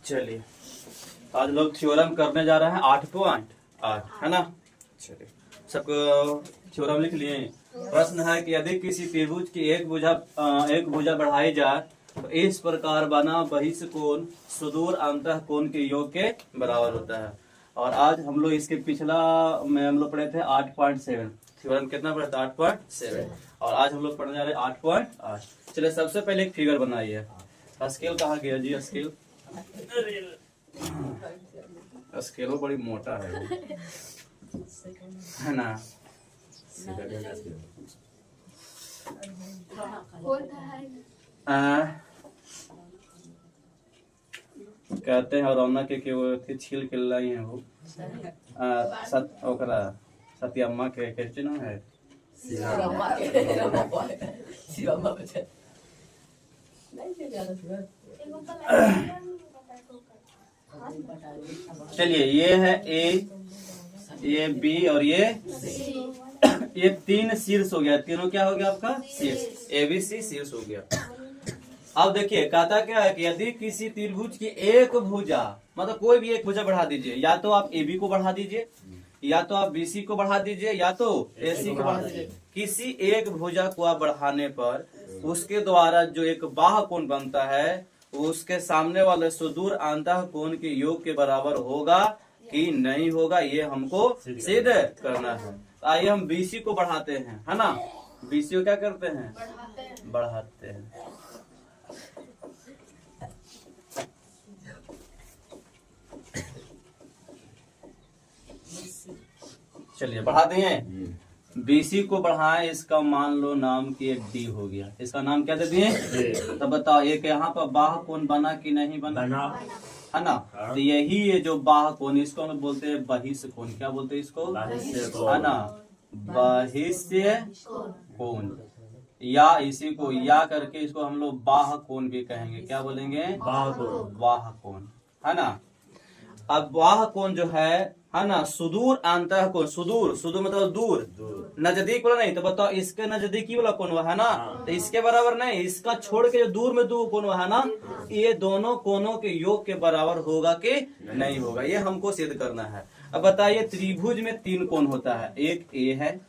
चलिए आज लोग थ्योरम करने जा रहे हैं 8.8 है ना। चलिए सबको थ्योरम लिख लिए। प्रश्न है कि यदि किसी त्रिभुज की एक भुजा बढ़ाई जाए तो इस प्रकार बना बहिष्ठ कोण सुदूर अंतः कोण के योग के बराबर होता है। और आज हम लोग इसके पिछला में हम लोग पढ़े थे 8.7। थ्योरम कितना पढ़ा था? 8.7। और आज हम लोग पढ़ने जा रहे हैं 8.8। चलिए सबसे पहले एक फिगर बनाइए। स्केल कहाँ गया जी? स्केल स्केलो बड़ी मोटा है ना। कहते हैं रौनक के वो छील के लाई है वो सत्यम्मा के कैसे ना है। चलिए ये है ए, ये बी और ये तीन शीर्ष हो गया। तीनों क्या हो गया आपका? शीर्ष। ए बी सी शीर्ष हो गया। अब देखिए कहता क्या है कि यदि किसी त्रिभुज की एक भुजा, मतलब कोई भी एक भुजा बढ़ा दीजिए, या तो आप ए बी को बढ़ा दीजिए, या तो आप बी सी को बढ़ा दीजिए, या तो ए सी को बढ़ा दीजिए। किसी एक भुजा को आप बढ़ाने पर उसके द्वारा जो एक बाह्य कोण बनता है उसके सामने वाले सुदूर अंतः कोण के योग के बराबर होगा कि नहीं होगा, ये हमको सिद्ध करना है। आइए हम बीसी को बढ़ाते हैं, है ना। बीसी को क्या करते हैं? बढ़ाते हैं। चलिए बढ़ा दिए। बीसी को बढ़ाएं, इसका मान लो नाम की एक डी हो गया। इसका नाम क्या दे दिए? तो बताओ एक यहाँ पर बाह्य कोण बना कि नहीं बना? है ना। तो यही ये जो बाह्य कोण, इसको हम बोलते हैं बहिष्ठ कोण। क्या बोलते हैं इसको? है ना, बहिष्ठ कोण। या इसी को या करके इसको हम लोग बाह्य कोण भी कहेंगे। क्या बोलेंगे? बाह्य कोण, है ना। अब बाह्य कोण जो है ना, सुदूर अंतः कोण। सुदूर मतलब दूर, नजदीक वाला नहीं। तो बताओ इसके नजदीकी वाला कोण है ना, तो इसके बराबर नहीं। इसका छोड़ के जो दूर में दो कोण है ना, ये दोनों कोणों के योग के बराबर होगा कि नहीं होगा, ये हमको सिद्ध करना है। अब बताइए त्रिभुज में तीन कोण होता है। एक ए है,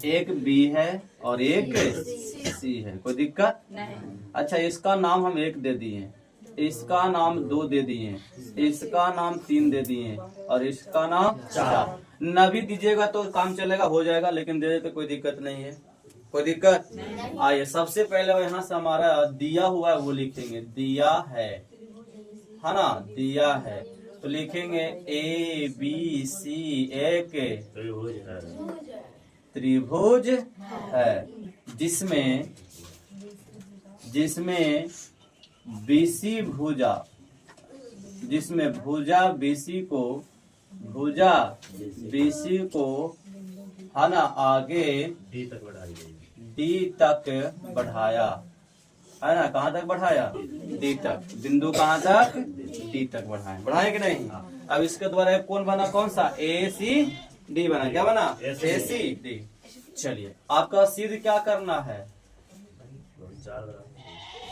एक बी है और एक सी है। कोई दिक्कत नहीं। अच्छा इसका नाम हम एक दे दिए, इसका नाम 2 दे दिए, इसका नाम 3 दे दिए और इसका नाम 4। न भी दीजिएगा तो काम चलेगा, हो जाएगा, लेकिन दे देते कोई दिक्कत नहीं है। कोई दिक्कत? आइए सबसे पहले यहाँ से हमारा दिया हुआ है वो लिखेंगे। दिया है ना, दिया है तो लिखेंगे ए बी सी एक त्रिभुज है, जिसमें बीसी भुजा, जिसमें भुजा बीसी को है ना आगे डी तक बढ़ाया, है ना। कहाँ तक बढ़ाया? डी तक। बिंदु कहाँ तक? डी तक बढ़ाए। बढ़ाए कि नहीं? अब इसके द्वारा कौन बना? कौन सा? ए सी डी बना। क्या बना? ए सी डी। चलिए आपका सिद्ध क्या करना है?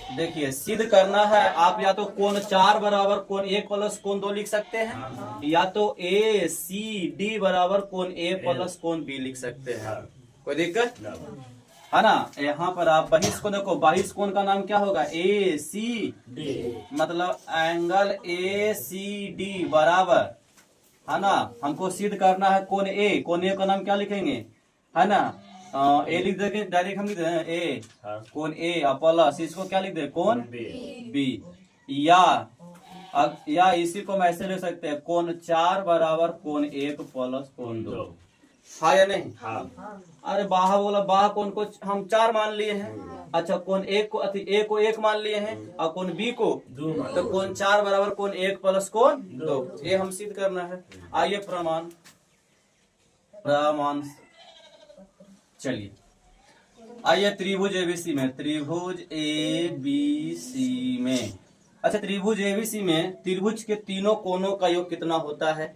देखिए सिद्ध करना है आप या तो कोण 4 बराबर कोण 1 प्लस कोण 2 लिख सकते हैं, या तो ए सी डी बराबर कोण ए प्लस कोण बी लिख सकते हैं। कोई दिक्कत है ना। यहाँ पर आप बहिष्ठ कोण देखो, बहिष्ठ कोण का नाम क्या होगा? ए सी डी, मतलब एंगल ए सी डी बराबर, है ना। हमको सिद्ध करना है कोण ए। कोण ए का नाम क्या लिखेंगे? है ना, ए लिख देंगे डायरेक्ट। हम लिख दे ए कोण ए प्लस इसको क्या लिख दे? कोण बी। या इसी को हम ऐसे लिख सकते हैं, कोण 4 बराबर कोण 1 प्लस कोण 2। हाँ या नहीं? अरे बाह्य बोला, बाह्य कोण को हम 4 मान लिए हैं। अच्छा कोण ए को 1 मान लिए हैं और कोण बी को 2, तो कोण 4 बराबर कोण 1 प्लस कोण 2, ये हम सिद्ध करना है। आइए प्रमाण। चलिए आइए त्रिभुज एबीसी में, त्रिभुज एबीसी में। अच्छा त्रिभुज एबीसी में त्रिभुज के तीनों कोणों का योग कितना होता है?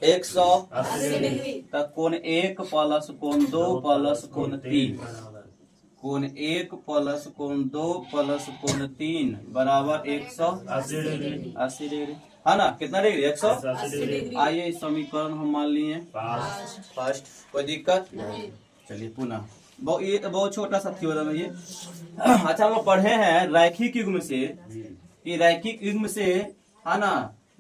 180 तक। कोण 1 प्लस कोण 2 प्लस कोण 3 कोण 1 प्लस कोण 2 प्लस कोण 3 बराबर 180 डिग्री है ना। कितना डिग्री? 180 डिग्री। आइए इस समीकरण हम मान लिए फर्स्ट, कोई दिक्कत? चलिए पुनः ये तो बहुत छोटा सा थ्योरम है ये। अच्छा हम लोग पढ़े हैं रैखिक युग्म से कि रैखिक युग्म से है ना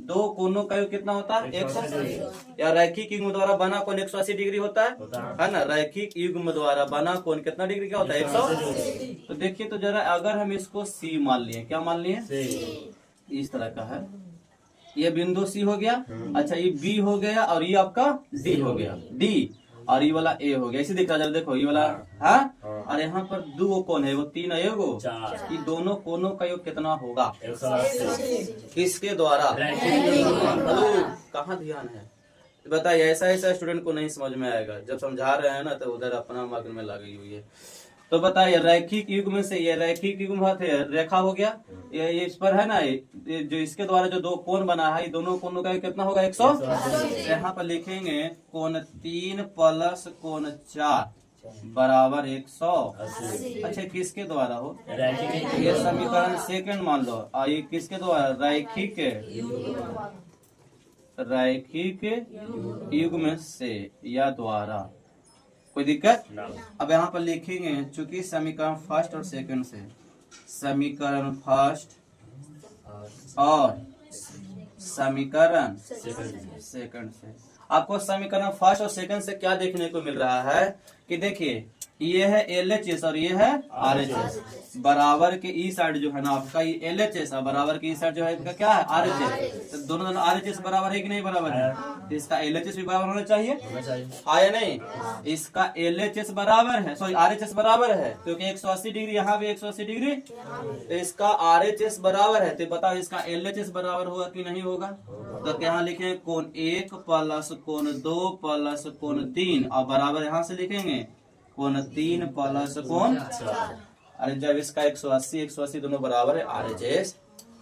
दो कोनों का योग कितना होता है? 180। या रैखिक युग्म द्वारा बना कोण 180 डिग्री होता है ना। रैखिक युग्म द्वारा बना कोण कितना डिग्री का होता है? 180। तो देखिए तो जरा अगर हम इसको सी मान लिए, क्या मान लिए? इस तरह का है, ये बिंदु सी हो गया। अच्छा ये बी हो गया और ये आपका डी हो गया, डी और ये वाला ए हो गया। इसे दिख रहा है, देखो ये वाला है। और यहाँ पर दो कोण है, वो 3 है, वो ये दोनों कोनों का योग कितना होगा? किसके द्वारा? कहाँ ध्यान है बताइए। ऐसा ऐसा स्टूडेंट को नहीं समझ में आएगा, जब समझा रहे हैं ना तो उधर अपना मग्न में लगी हुई है। तो बताइए रैखिक युग्म से ये रैखिक युग्म रेखा हो गया, ये इस पर है ना, ये जो इसके द्वारा जो दो कोण बना है, ये दोनों कोनों का कितना होगा? 180। यहाँ पर लिखेंगे कोण 3 प्लस कोण 4 बराबर 180। अच्छा किसके द्वारा हो? ये समीकरण सेकंड मान लो। ये किसके द्वारा? रैखिक युग्म से या द्वारा। कोई दिक्कत? अब यहाँ पर लिखेंगे चूंकि समीकरण फर्स्ट और सेकंड से, समीकरण फर्स्ट और समीकरण सेकंड से, आपको समीकरण फर्स्ट और सेकंड से क्या देखने को मिल रहा है कि देखिए ये है LHS और ये है RHS। बराबर के ई साइड जो है ना आपका ये LHS है, बराबर के ई साइड जो है इसका क्या है? RHS। तो दोनों RHS बराबर है कि नहीं बराबर है? तो इसका LHS भी बराबर होना चाहिए, हाँ या नहीं? इसका LHS बराबर है, सॉरी RHS बराबर है, क्योंकि 180 डिग्री यहाँ भी 180 डिग्री, तो इसका RHS बराबर है। तो बताओ इसका LHS बराबर होगा कि नहीं होगा? तो यहाँ लिखेंगे कोण 1 प्लस कोण 2 प्लस कोण 3 और बराबर यहाँ से लिखेंगे कोण 3 प्लस कोण 4। अरे जब इसका 180 दोनों बराबर है RHS,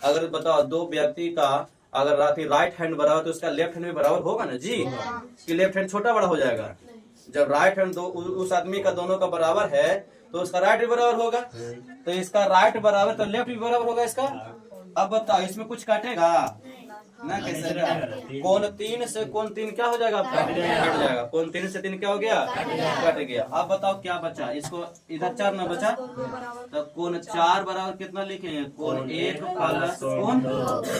अगर बताओ दो व्यक्ति का अगर राइट हैंड बराबर तो उसका लेफ्ट हैंड भी बराबर होगा ना जी, कि लेफ्ट हैंड छोटा बड़ा हो जाएगा। जब राइट हैंड उस आदमी का दोनों का बराबर है तो उसका राइट भी बराबर होगा, तो इसका राइट बराबर तो लेफ्ट भी बराबर होगा इसका। अब बताओ इसमें कुछ काटेगा ना? कैसे? कोण 3 से कोण 3 क्या हो जाएगा आपका? कट जाएगा। कोण 3 से 3 क्या हो गया? कट गया। अब बताओ क्या बचा? इसको इधर 4 ना बचा, तो कोण 4 बराबर कितना लिखेंगे? कोण 1 प्लस कोण,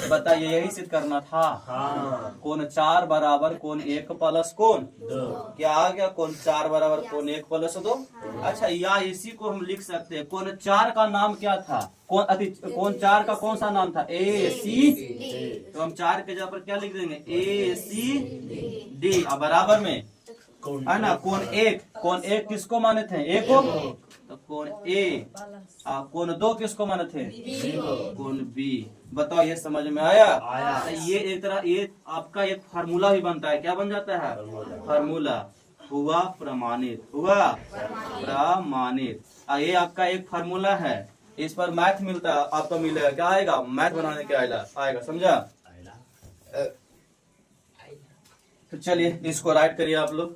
बताइए यही सिद्ध करना था। कोण 4 बराबर कोण 1 प्लस कोण क्या आ गया? कोण 4 बराबर कोण 1 प्लस 2। अच्छा या इसी को हम लिख सकते हैं, कोण 4 का नाम क्या था? कोण 4 का कौन सा नाम था? AC। तो हम 4 के जगह पर क्या लिख देंगे? ACD। अब बराबर में है ना कोण 1 किसको माने थे? A को। तो कोण A। कोण 2 किसको माने थे? कोण B। बताओ ये समझ में आया? ये एक तरह ये आपका एक फार्मूला भी बनता है। क्या बन जाता है? फार्मूला। हुआ प्रमाणित, हुआ प्रमाणित। ये आपका एक फार्मूला है, इस पर मैथ मिलता है आपको, मिलेगा क्या आएगा? मैथ बनाने के आएगा, समझा? तो चलिए इसको राइट करिए आप लोग।